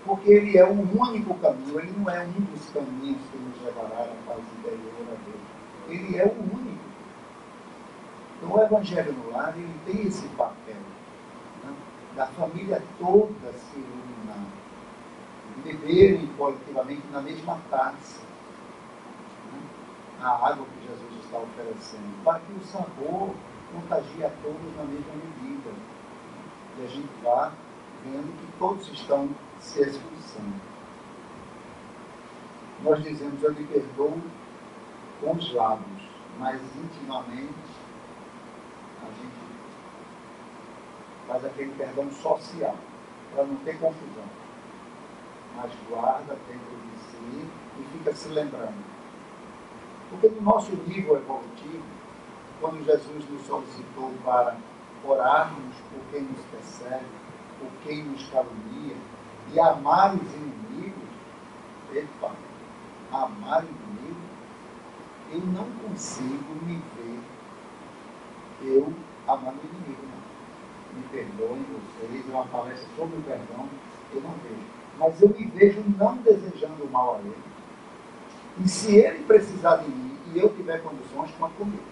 Porque ele é o único caminho, ele não é um dos caminhos que nos levará à paz interior a Deus. Ele é o único. Então, o Evangelho no lar, ele tem esse papel, né, da família toda se iluminar, beberem coletivamente na mesma taça, né, a água que Jesus está oferecendo, para que o sabor contagie a todos na mesma medida. E a gente vá vendo que todos estão se esforçando. Nós dizemos, eu lhe perdoo com os lábios, mas intimamente a gente faz aquele perdão social, para não ter confusão. Mas guarda dentro de si e fica se lembrando. Porque no nosso nível evolutivo, quando Jesus nos solicitou para orarmos por quem nos persegue, por quem nos calunia, e amar os inimigos, amar o inimigo, eu não consigo me ver eu amando o inimigo, não. Me perdoem vocês, é uma palestra sobre o perdão, eu não vejo. Mas eu me vejo não desejando o mal a ele. E se ele precisar de mim e eu tiver condições, conte comigo.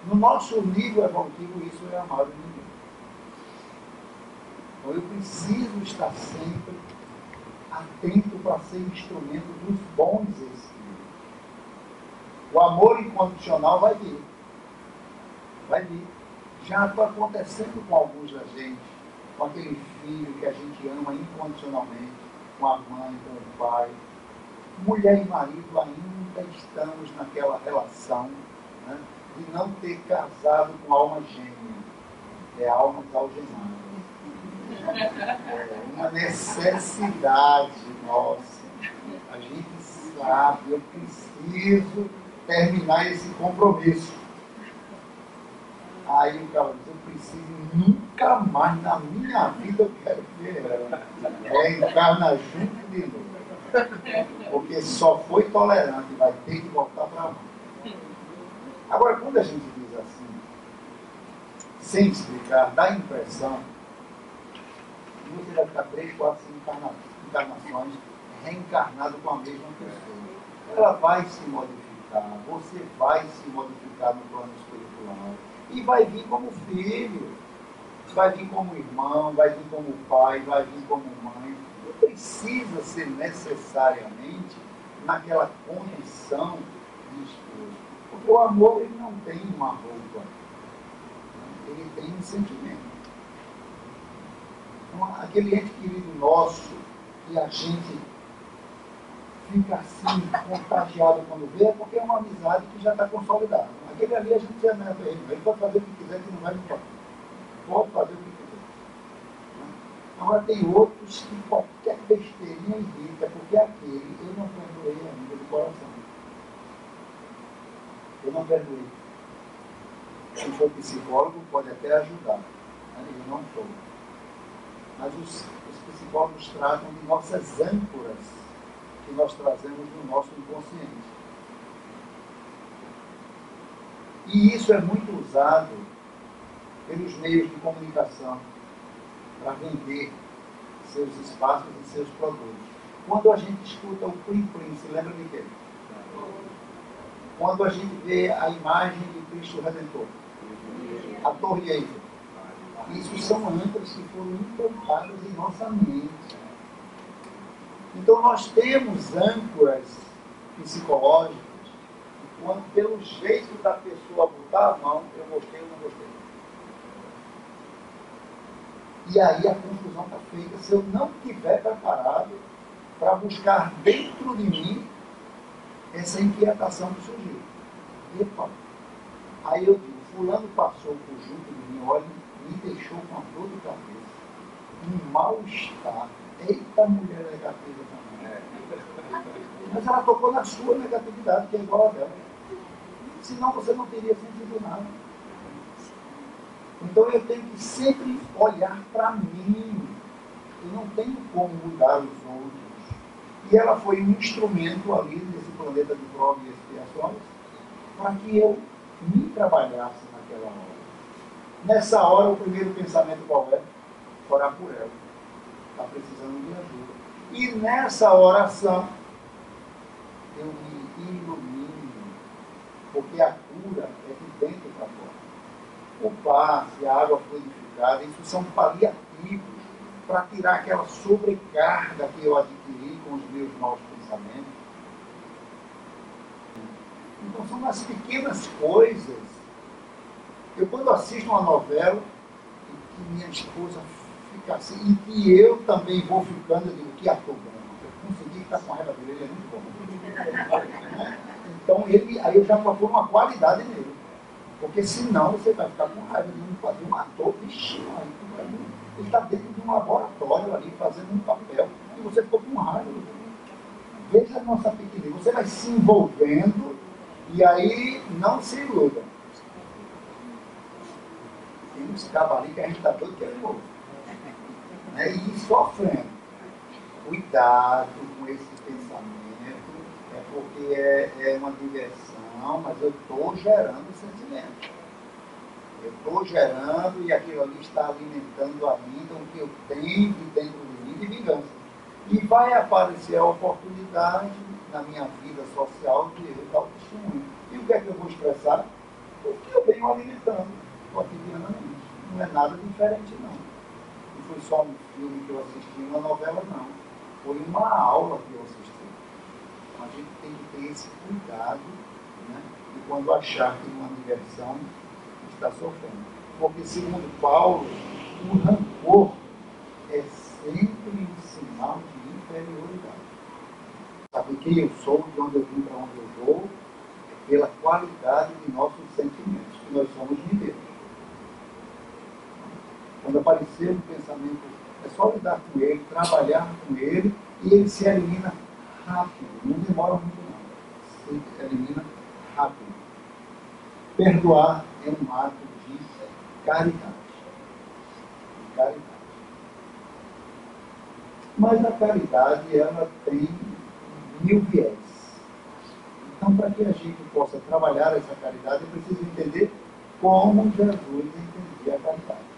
No nosso nível evolutivo, isso é amar o inimigo. Então eu preciso estar sempre atento para ser instrumento dos bons espíritos. O amor incondicional vai vir. Vai vir. Já está acontecendo com alguns da gente, com aquele filho que a gente ama incondicionalmente, com a mãe, com o pai. Mulher e marido ainda estamos naquela relação, né, de não ter casado com alma gêmea, almas algemadas. É uma necessidade nossa. A gente sabe, eu preciso terminar esse compromisso. Aí o cara diz, eu preciso nunca mais na minha vida eu quero ver ela. Encarna junto de novo. Porque só foi tolerante, vai ter que voltar para lá. Agora, quando a gente diz assim, sem explicar, dá a impressão que você vai ficar 3, 4, 5 encarnações reencarnado com a mesma pessoa. Ela vai se modificar, você vai se modificar no plano espiritual. E vai vir como filho, vai vir como irmão, vai vir como pai, vai vir como mãe. Não precisa ser necessariamente naquela condição de esposo. Porque o amor, ele não tem uma roupa, ele tem um sentimento. Então, aquele ente querido nosso, que a gente fica assim, contagiado quando vê, é porque é uma amizade que já está consolidada. Aquele ali a gente já não é para ele pode fazer o que quiser, que não vai me importar. Pode fazer o que quiser. Agora tem outros que qualquer besteirinha irrita, porque aquele eu não perdoei ainda do coração. Eu não perdoei. Se for psicólogo, pode até ajudar. Eu não sou. Mas os psicólogos tratam de nossas âncoras que nós trazemos no nosso inconsciente. E isso é muito usado pelos meios de comunicação para vender seus espaços e seus produtos. Quando a gente escuta o Plim-Plim, se lembra de quê? Quando a gente vê a imagem de Cristo Redentor, a Torre Eiffel, isso são âncoras que foram implantadas em nossa mente. Então nós temos âncoras psicológicas, quando pelo jeito da pessoa botar a mão, eu gostei ou não gostei. E aí a confusão está feita se eu não estiver preparado para buscar dentro de mim essa inquietação que surgiu. Epa! Aí eu digo, fulano passou por junto de mim, olha, me deixou com uma dor de cabeça, um mal-estar. Eita, mulher negativa também. Mas ela tocou na sua negatividade, que é igual a dela. Senão você não teria sentido nada. Então eu tenho que sempre olhar para mim. Eu não tenho como mudar os outros. E ela foi um instrumento ali nesse planeta de provas e expiações para que eu me trabalhasse naquela hora. Nessa hora, o primeiro pensamento qual é? Orar por ela. Está precisando de ajuda. E nessa oração, eu me ilumino, porque a cura é de dentro para fora. O passe, a água fluidificada, isso são paliativos para tirar aquela sobrecarga que eu adquiri com os meus maus pensamentos. Então são as pequenas coisas. Eu quando assisto uma novela, e que minha esposa fica assim, e que eu também vou ficando, eu digo, que ator bom. Eu consegui estar com a raiva dele, ele é muito bom. Então aí eu já procuro uma qualidade nele. Porque senão você vai ficar com raiva de um ator, vixe, ele está dentro de um laboratório ali, fazendo um papel, e você ficou com raiva. Veja a nossa pequenina, você vai se envolvendo, e aí não se iluda. Tem uns cabos ali que a gente está todo que é novo. E sofrendo. Cuidado com esse pensamento, porque é uma diversão, mas eu estou gerando sentimento. Eu estou gerando e aquilo ali está alimentando ainda o que eu tenho de dentro de mim de vingança. E vai aparecer a oportunidade na minha vida social de eu dar o testemunho. E o que é que eu vou expressar? O que eu venho alimentando cotidianamente. Não é nada diferente, não. Não foi só um filme que eu assisti, uma novela, não. Foi uma aula que eu assisti. Então a gente tem que ter esse cuidado, né? E quando achar que uma diversão está sofrendo. Porque, segundo Paulo, o rancor é sempre um sinal de inferioridade. Saber quem eu sou, de onde eu vim, para onde eu vou, é pela qualidade de nossos sentimentos, que nós somos de Deus. Quando aparecer um pensamento, é só lidar com ele, trabalhar com ele, e ele se elimina rápido, não demora muito não, se elimina rápido. Perdoar é um ato de caridade. Mas a caridade, ela tem 1000 viés. Então, para que a gente possa trabalhar essa caridade, é preciso entender como Jesus entendia a caridade.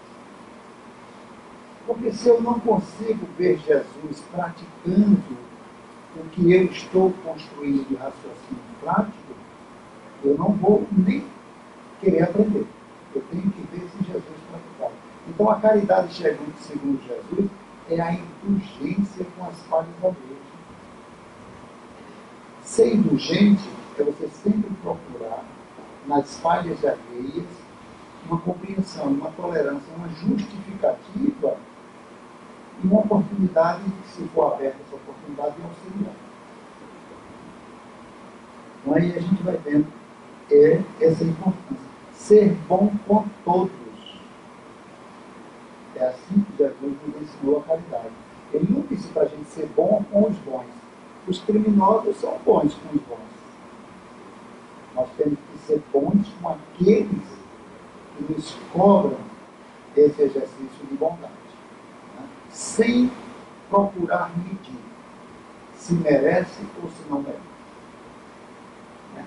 Porque se eu não consigo ver Jesus praticando o que eu estou construindo de raciocínio prático, eu não vou nem querer aprender. Eu tenho que ver se Jesus praticava. Então a caridade segundo Jesus é a indulgência com as falhas alheias. Ser indulgente é você sempre procurar nas falhas alheias uma compreensão, uma tolerância, uma justificativa e uma oportunidade, se for aberta essa oportunidade, de auxiliar. Então aí a gente vai vendo essa importância. Ser bom com todos. É assim que Jesus nos ensinou a caridade. Ele não disse para a gente ser bom com os bons. Os criminosos são bons com os bons. Nós temos que ser bons com aqueles que nos cobram esse exercício de bondade. Né? Sem procurar medir se merece ou se não merece.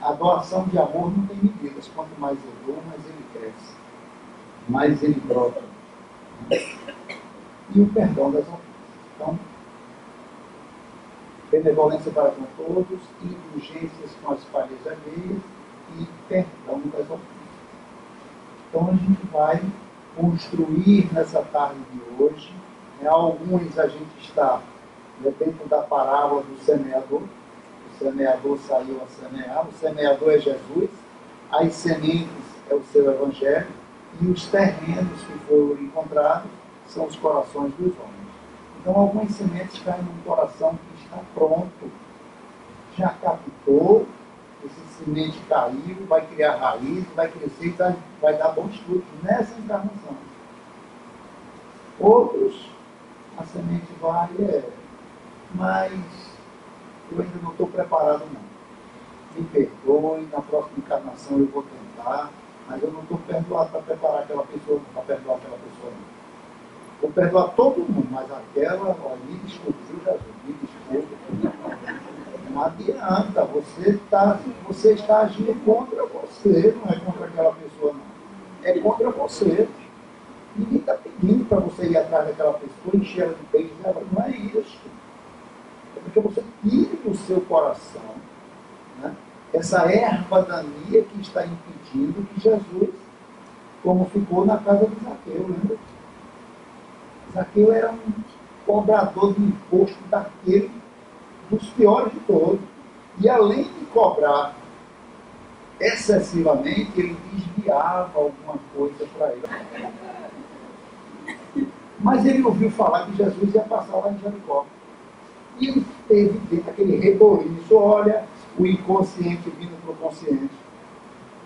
A doação de amor não tem medidas. Quanto mais eu dou, mais ele cresce, mais ele brota. E o perdão das ofensas. Então, benevolência para com todos, indulgências com as falhas alheias e perdão das ofensas. Então a gente vai construir nessa tarde de hoje, alguns a gente está dentro da parábola do semeador. O semeador saiu a semear, o semeador é Jesus, as sementes é o seu evangelho, e os terrenos que foram encontrados são os corações dos homens. Então algumas sementes caem num coração que está pronto, já captou, esse semente caiu, vai criar raiz, vai crescer e vai dar bons frutos nessa encarnação. Outros, a semente vai, mas eu ainda não estou preparado não. Me perdoe, na próxima encarnação eu vou tentar, mas eu não estou perdoado para preparar aquela pessoa, para perdoar aquela pessoa não. Vou perdoar todo mundo, mas aquela, olha, me desculpe, viu, Jesus? Me desculpe. Não adianta, você está agindo contra você, não é contra aquela pessoa, não. É contra você. Ninguém está pedindo para você ir atrás daquela pessoa, encher ela de beijos, não é isso. É porque você tire do seu coração, né, essa erva daninha que está impedindo que Jesus, como ficou na casa de Zaqueu, lembra? Zaqueu era um cobrador de imposto daquele, dos piores de todos. E além de cobrar excessivamente, ele desviava alguma coisa para ele. Mas ele ouviu falar que Jesus ia passar lá em Jericó. E ele teve dentro aquele reboliço, olha, o inconsciente vindo para o consciente.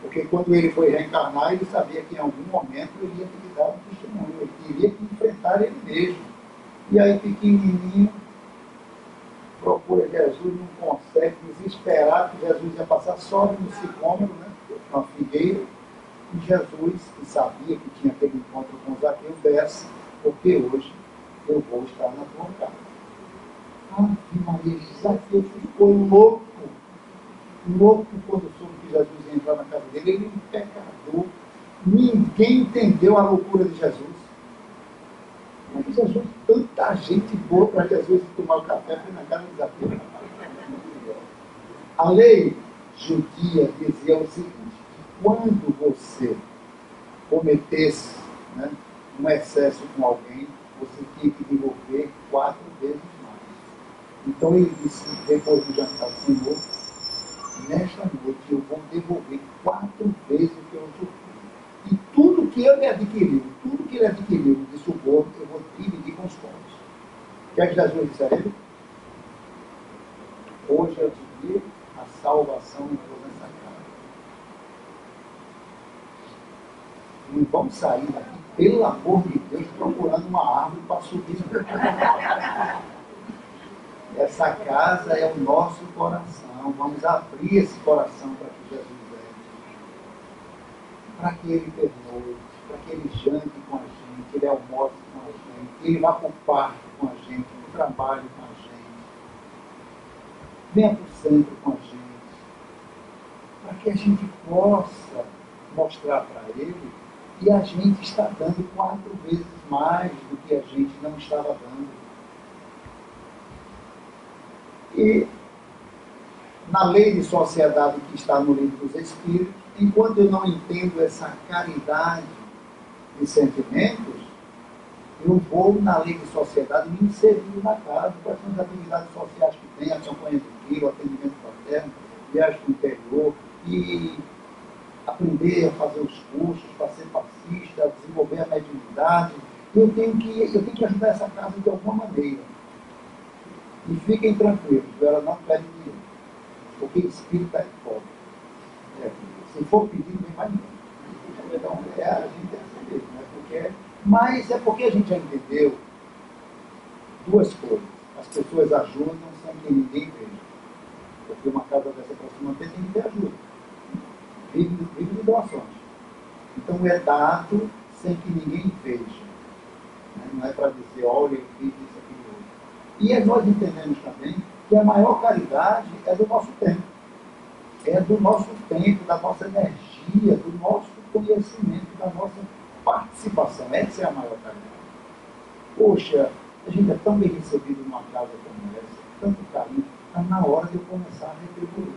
Porque quando ele foi reencarnar, ele sabia que em algum momento ele ia ter que dar um testemunho, ele teria que enfrentar ele mesmo. E aí, pequenininho, procura Jesus, não consegue, desesperado, que Jesus ia passar, sobe no sicômoro, né, na figueira, e Jesus, que sabia que tinha aquele encontro com Zaqueu, desce, porque hoje eu vou estar na tua casa. Ave Maria, Zaqueu ficou louco quando soube que Jesus ia entrar na casa dele. Ele é um pecador. Ninguém entendeu a loucura de Jesus. Mas Jesus, tanta gente boa para Jesus tomar o café, foi na casa de Zaqueu. A lei judia dizia o seguinte: quando você cometesse, né, um excesso com alguém, você tinha que devolver 4 vezes mais. Então ele disse, depois do jantar, Senhor, nesta noite eu vou devolver 4 vezes o que eu usufruí. E tudo que ele adquiriu de suborno, eu vou dividir com os pobres. O que é que Jesus disse a ele? Hoje eu te digo, a salvação entrou nessa casa. Não vamos sair daqui, pelo amor de Deus, procurando uma árvore para subir. Essa casa é o nosso coração. Vamos abrir esse coração para que Jesus entre. Para que Ele perdoe, para que Ele jante com a gente, Ele almoce com a gente, Ele vá para o parque com a gente, para o trabalho com a gente. Venha para o centro com a gente. Para que a gente possa mostrar para Ele que a gente está dando 4 vezes mais do que a gente não estava dando. E na lei de sociedade que está no livro dos Espíritos, enquanto eu não entendo essa caridade de sentimentos, eu vou na lei de sociedade me inserir na casa, quais são as atividades sociais que tem, acompanha do filho, atendimento fraterno, viagem para o interior, e aprender a fazer os cursos para ser passista, desenvolver a mediunidade. Eu tenho que ajudar essa casa de alguma maneira. E fiquem tranquilos, ela não pede dinheiro, porque espírito é pobre. Se for pedir, não vem mais ninguém. Então, a gente é assim mesmo, né? Mas é porque a gente já entendeu 2 coisas. As pessoas ajudam sem que ninguém veja. Porque uma casa dessa para se manter tem que ter ajuda. Vive de doações. Então é dado sem que ninguém veja. Não é para dizer, olha, eu fiz isso, aquilo, outro. E nós entendemos também que a maior caridade é do nosso tempo. é do nosso tempo, da nossa energia, do nosso conhecimento, da nossa participação. Essa é a maior tarefa. Poxa, a gente é tão bem recebido numa casa como essa, tanto carinho, está na hora de eu começar a retribuir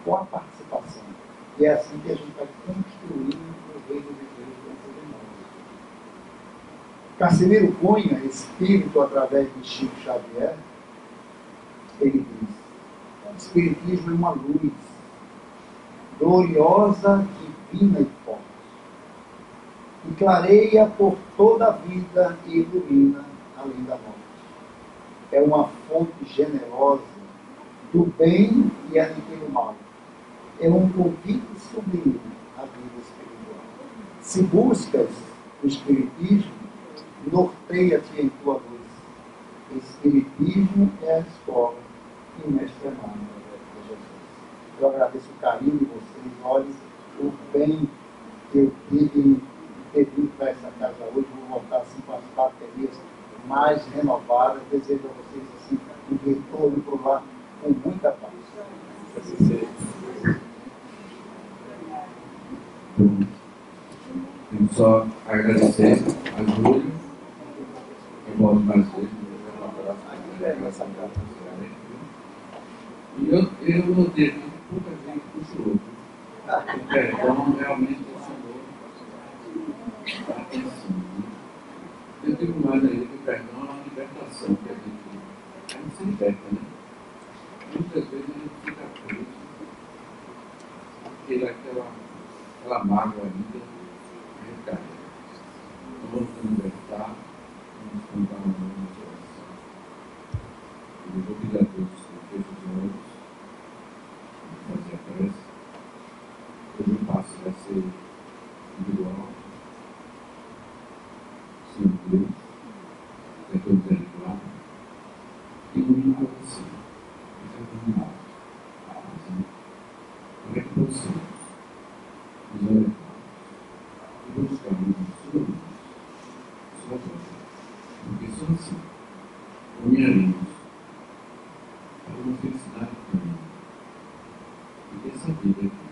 com a participação. E é assim que a gente vai construindo o reino de Deus dentro de nós. Cassimiro Cunha, espírito através de Chico Xavier, ele diz: o espiritismo é uma luz gloriosa, divina e forte, que clareia por toda a vida e ilumina além da morte. É uma fonte generosa do bem e aniquila o mal. É um convite sublime à vida espiritual. Se buscas o espiritismo, norteia-te em tua luz. O espiritismo é a escola e o mestre amado de Jesus. Eu agradeço o carinho de vocês. Olhem o bem que eu tive em ter vindo para essa casa hoje. Vou voltar assim com as baterias mais renovadas. Desejo a vocês assim um retorno para o lar com muita paz. Assim seja. Quero só agradecer a Júlia, eu gosto mais vezes, e eu notei que pouca gente puxou. O perdão realmente ensinou a atenção. Eu digo mais ainda que o perdão é uma libertação que a gente se liberta, né? Muitas vezes a gente fica preso, porque aquela mágoa ainda recai. Então vamos nos libertar, vamos contar uma nova oração. Eu vou pedir a Deus que feche os olhos, fazer a prece. Hoje o passo vai ser individual. Senhor Deus, é teu misericórdia, ilumina você, é iluminado, para que possamos nos elevar e buscarmos sua luz, sua glória, porque só assim caminharemos para uma felicidade plena. E essa vida aqui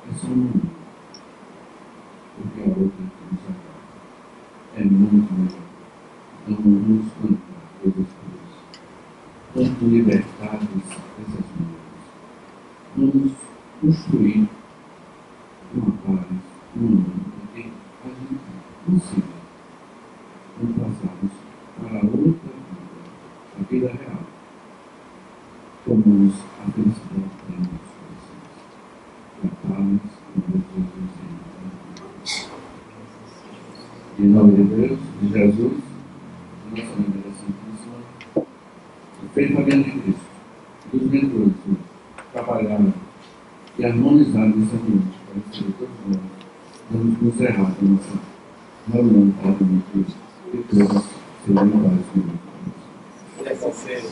é só um momento, porque a outra que nos aguarda é muito melhor. Não vamos contar coisas boas. Vamos libertar dessas mulheres. Vamos construir uma paz, um mundo em que a gente consiga não passarmos para outra vida, a vida real. Tomamos a felicidade em nossos corações. E a paz, em nome de Jesus. Em nome de Deus, de Jesus, de nossa Mãe Santíssima, do perfeitamente de Cristo, dos mentores que trabalharam e harmonizaram essa noite para ser todos nós, vamos encerrar a nossa reunião para o momento e todos serão iguais com nós. Essa seja.